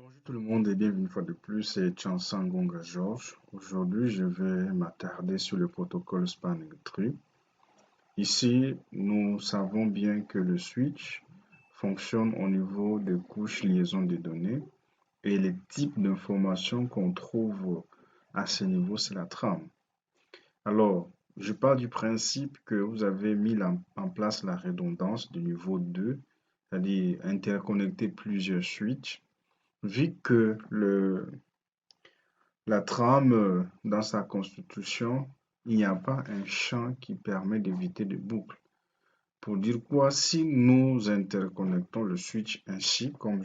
Bonjour tout le monde et bienvenue une fois de plus, c'est Chanson Gonga Georges. Aujourd'hui, je vais m'attarder sur le protocole Spanning Tree. Ici, nous savons bien que le switch fonctionne au niveau des couches liaison des données et les types d'informations qu'on trouve à ce niveau, c'est la trame. Alors, je pars du principe que vous avez mis en place la redondance du niveau 2, c'est-à-dire interconnecter plusieurs switches. Vu que la trame, dans sa constitution, il n'y a pas un champ qui permet d'éviter de boucles. Pour dire quoi, si nous interconnectons le switch ainsi, comme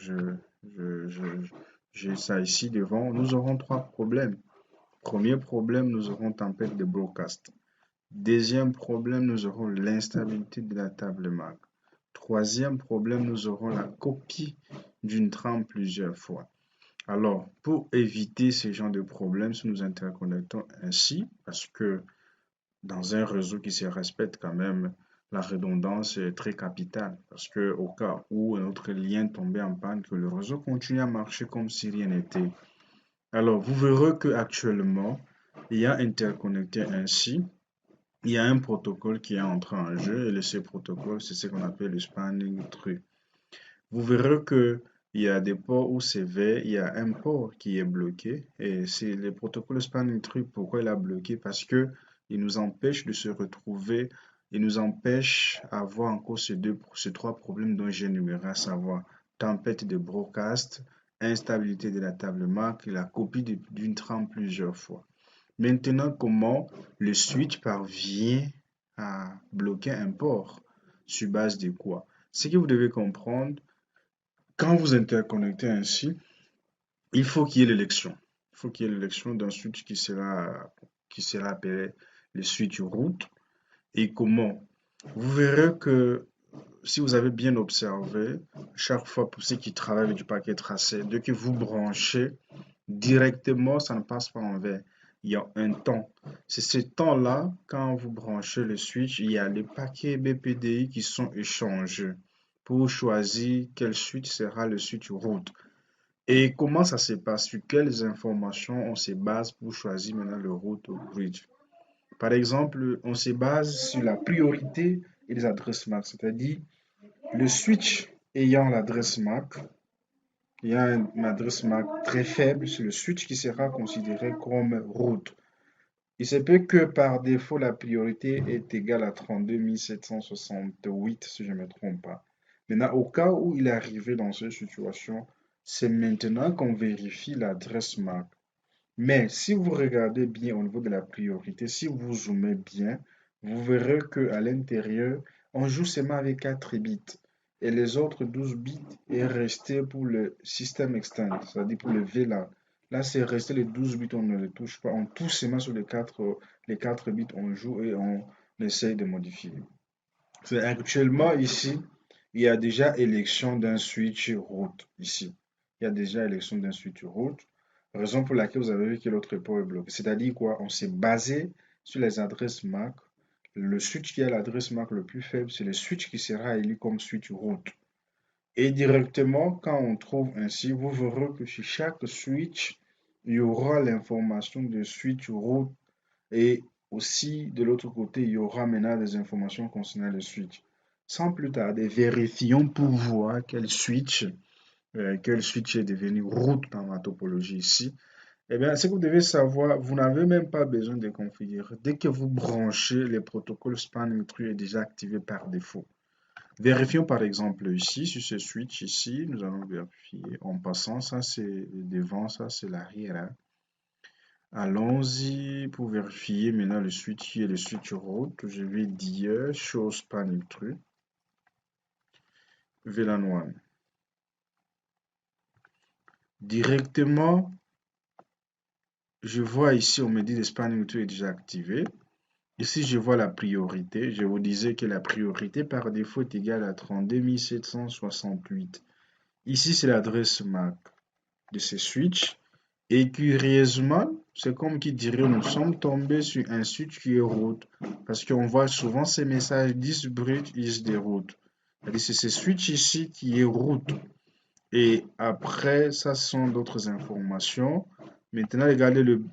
j'ai ça ici devant, nous aurons trois problèmes. Premier problème, nous aurons tempête de broadcast. Deuxième problème, nous aurons l'instabilité de la table MAC. Troisième problème, nous aurons la copie d'une trame plusieurs fois. Alors, pour éviter ce genre de problème, si nous interconnectons ainsi, parce que dans un réseau qui se respecte quand même, la redondance est très capitale. Parce que au cas où un autre lien tombait en panne, que le réseau continue à marcher comme si rien n'était. Alors, vous verrez que actuellement, il y a interconnecté ainsi, il y a un protocole qui est entré en jeu et ce protocole, c'est ce qu'on appelle le spanning tree. Vous verrez que il y a des ports où c'est vert, il y a un port qui est bloqué. Et c'est le protocole spanning tree. Pourquoi il a bloqué? Parce que il nous empêche de se retrouver, il nous empêche d'avoir encore ces trois problèmes dont j'ai énuméré, à savoir tempête de broadcast, instabilité de la table MAC et la copie d'une trame plusieurs fois. Maintenant, comment le switch parvient à bloquer un port? Sur base de quoi? Ce que vous devez comprendre, quand vous interconnectez ainsi, il faut qu'il y ait l'élection. Il faut qu'il y ait l'élection d'un switch qui sera appelé le switch route. Et comment? Vous verrez que si vous avez bien observé, chaque fois pour ceux qui travaillent avec du paquet tracé, dès que vous branchez directement, ça ne passe pas en vert. Il y a un temps. C'est ce temps-là, quand vous branchez le switch, il y a les paquets BPDI qui sont échangés pour choisir quel switch sera le switch route. Et comment ça se passe? Sur quelles informations on se base pour choisir maintenant le route ou bridge? Par exemple, on se base sur la priorité et les adresses MAC, c'est-à-dire le switch ayant l'adresse MAC, il y a une adresse MAC très faible, c'est le switch qui sera considéré comme route. Il se peut que par défaut, la priorité est égale à 32 768, si je ne me trompe pas. Maintenant, au cas où il est arrivé dans cette situation, c'est maintenant qu'on vérifie l'adresse MAC. Mais si vous regardez bien au niveau de la priorité, si vous zoomez bien, vous verrez qu'à l'intérieur, on joue seulement avec 4 bits. Et les autres 12 bits est resté pour le système externe, c'est-à-dire pour le VLAN. Là, c'est resté les 12 bits, on ne les touche pas. On touche seulement sur les quatre bits, on joue et on essaye de modifier. C'est actuellement ici, il y a déjà élection d'un switch route ici. Il y a déjà élection d'un switch route. Raison pour laquelle vous avez vu que l'autre port est bloqué. C'est-à-dire quoi? On s'est basé sur les adresses MAC. Le switch qui a l'adresse MAC le plus faible, c'est le switch qui sera élu comme switch route. Et directement, quand on trouve ainsi, vous verrez que sur chaque switch, il y aura l'information de switch route et aussi, de l'autre côté, il y aura maintenant des informations concernant le switch. Sans plus tarder, vérifions pour voir quel switch est devenu route dans ma topologie ici. Eh bien, ce que vous devez savoir, vous n'avez même pas besoin de configurer. Dès que vous branchez, le protocole spanning tree est déjà activé par défaut. Vérifions par exemple ici, sur ce switch ici, nous allons vérifier en passant, ça c'est le devant, ça c'est l'arrière, hein. Allons-y pour vérifier maintenant le switch qui est le switch route. Je vais dire show spanning tree VLAN 1. Directement, je vois ici, on me dit le spanning tree est déjà activé. Ici, je vois la priorité. Je vous disais que la priorité par défaut est égale à 32 768. Ici, c'est l'adresse MAC de ce switch. Et curieusement, c'est comme qui dirait nous sommes tombés sur un switch qui est route. Parce qu'on voit souvent ces messages this bridge is the route. C'est ce switch ici qui est route. Et après, ça sont d'autres informations. Maintenant, regardez le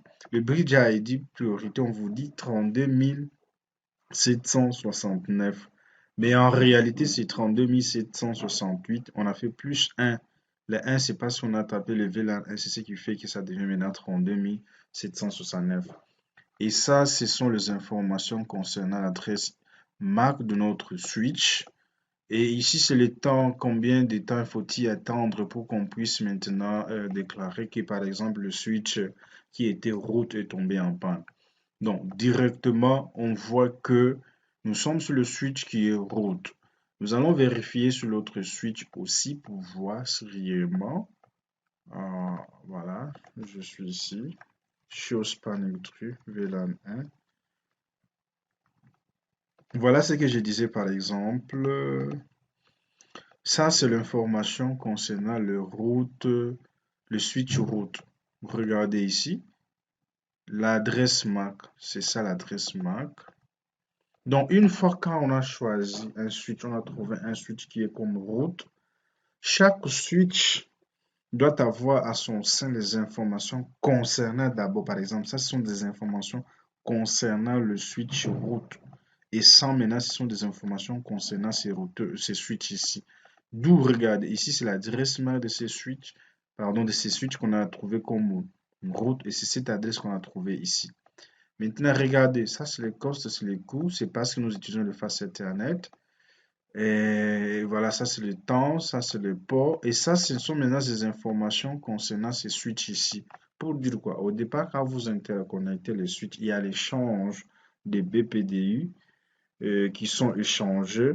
bridge ID priorité, on vous dit 32 769. Mais en réalité, c'est 32 768. On a fait plus 1. Le 1, c'est parce qu'on a tapé le VLAN 1. C'est ce qui fait que ça devient maintenant 32 769. Et ça, ce sont les informations concernant l'adresse MAC de notre switch. Et ici, c'est le temps, combien de temps faut-il attendre pour qu'on puisse maintenant déclarer que, par exemple, le switch qui était root est tombé en panne. Donc, directement, on voit que nous sommes sur le switch qui est root. Nous allons vérifier sur l'autre switch aussi pour voir si réellement, voilà, je suis ici, show spanning tree, VLAN 1. Voilà ce que je disais par exemple. Ça, c'est l'information concernant le switch root. Regardez ici, l'adresse MAC, c'est ça l'adresse MAC. Donc, une fois qu'on a choisi un switch, on a trouvé un switch qui est comme root, chaque switch doit avoir à son sein les informations concernant d'abord, par exemple, ça, ce sont des informations concernant le switch root. Et sans maintenant, ce sont des informations concernant ces switches ici. D'où, regardez, ici, c'est l'adresse MAC de ces switches, pardon, de ces switches qu'on a trouvé comme root, et c'est cette adresse qu'on a trouvée ici. Maintenant, regardez, ça, c'est les costs, c'est les coûts, c'est parce que nous utilisons le Fast Ethernet. Et voilà, ça, c'est le temps, ça, c'est le port, et ça, ce sont maintenant ces informations concernant ces switches ici. Pour dire quoi? Au départ, quand vous interconnectez les switches, il y a l'échange des BPDU qui sont échangés.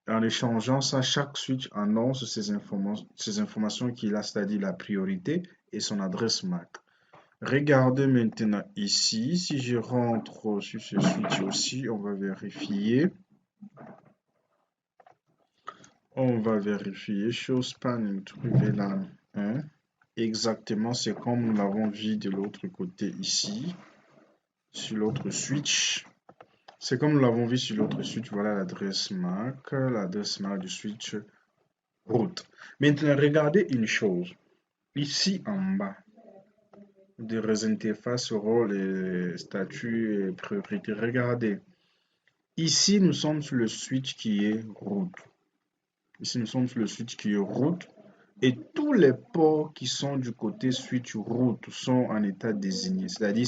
En échangeant ça, chaque switch annonce ces informations qu'il a, c'est-à-dire la priorité et son adresse MAC. Regardez maintenant ici, si je rentre sur ce switch aussi, on va vérifier. On va vérifier show spanning tree VLAN 1. Exactement, c'est comme nous l'avons vu de l'autre côté ici, sur l'autre switch. C'est comme nous l'avons vu sur l'autre switch, voilà l'adresse MAC du switch root. Maintenant, regardez une chose. Ici en bas, des interfaces, rôle et statut et priorité. Regardez. Ici, nous sommes sur le switch qui est root. Ici, nous sommes sur le switch qui est root. Et tous les ports qui sont du côté switch root sont en état désigné. C'est-à-dire,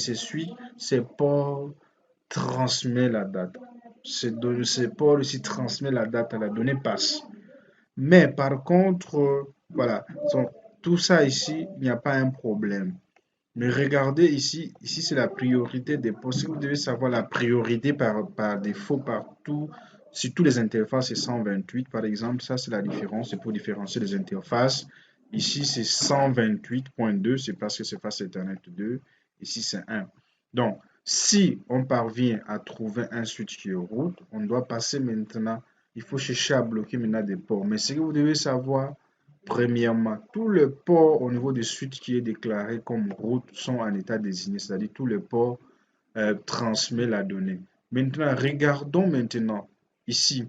ces ports transmettent la date. Ces ports ici transmettent la date à la donnée passe. Mais par contre, voilà, tout ça ici, il n'y a pas un problème. Mais regardez ici, c'est la priorité des ports. Si vous devez savoir la priorité par défaut partout, sur toutes les interfaces, c'est 128 par exemple. Ça, c'est la différence. C'est pour différencier les interfaces. Ici, c'est 128.2, c'est parce que c'est Fast Ethernet 2. Ici, c'est 1. Donc, si on parvient à trouver un switch qui est root, on doit passer maintenant, il faut chercher à bloquer maintenant des ports. Mais ce que vous devez savoir, premièrement, tous les ports au niveau des switch qui est déclaré comme root sont en état désigné, c'est-à-dire tous les ports transmettent la donnée. Maintenant, regardons maintenant ici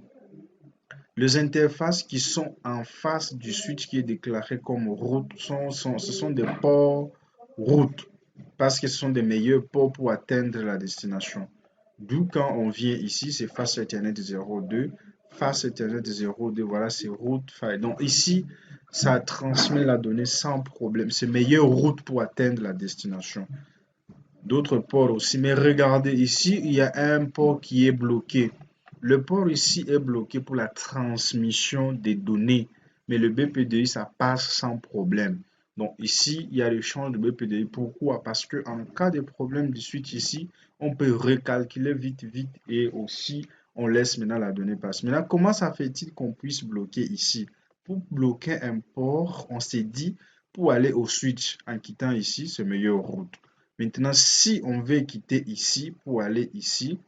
les interfaces qui sont en face du switch qui est déclaré comme root, ce sont des ports root parce que ce sont des meilleurs ports pour atteindre la destination. D'où quand on vient ici, c'est Fast Ethernet 02, Fast Ethernet 02, voilà, c'est root file. Donc ici, ça transmet la donnée sans problème. C'est meilleure route pour atteindre la destination. D'autres ports aussi. Mais regardez ici, il y a un port qui est bloqué. Le port ici est bloqué pour la transmission des données. Mais le BPDI, ça passe sans problème. Donc ici, il y a l'échange de BPDI. Pourquoi? Parce qu'en cas de problème de switch ici, on peut recalculer vite et aussi on laisse maintenant la donnée passer. Maintenant, comment ça fait-il qu'on puisse bloquer ici? Pour bloquer un port, on s'est dit pour aller au switch en quittant ici, c'est meilleure route. Maintenant, si on veut quitter ici pour aller ici,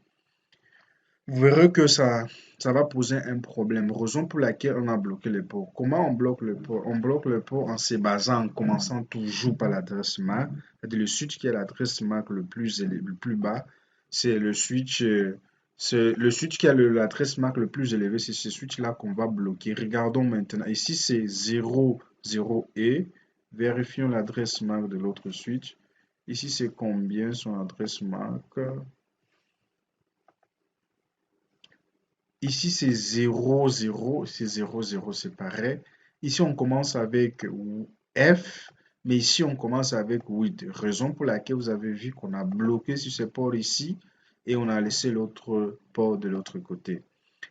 vous verrez que ça va poser un problème. Raison pour laquelle on a bloqué le port. Comment on bloque le port? On bloque le port en se basant, en commençant toujours par l'adresse MAC. C'est-à-dire le switch qui est l'adresse MAC le plus bas. C'est le switch C'est le switch qui a l'adresse MAC le plus élevé, c'est ce switch-là qu'on va bloquer. Regardons maintenant. Ici, c'est 0, 0E. Vérifions l'adresse MAC de l'autre switch. Ici, c'est combien son adresse MAC? Ici, c'est 0, 0. C'est 0, 0, c'est pareil. Ici, on commence avec F, mais ici, on commence avec 8. Raison pour laquelle vous avez vu qu'on a bloqué sur ce port ici et on a laissé l'autre port de l'autre côté.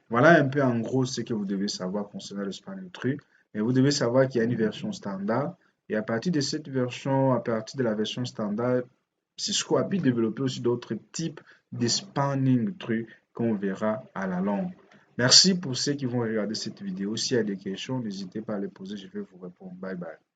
Voilà un peu en gros ce que vous devez savoir concernant le spanning tree. Mais vous devez savoir qu'il y a une version standard. Et à partir de cette version, à partir de la version standard, Cisco a pu développer aussi d'autres types de spanning tree qu'on verra à la longue. Merci pour ceux qui vont regarder cette vidéo. S'il y a des questions, n'hésitez pas à les poser, je vais vous répondre. Bye bye.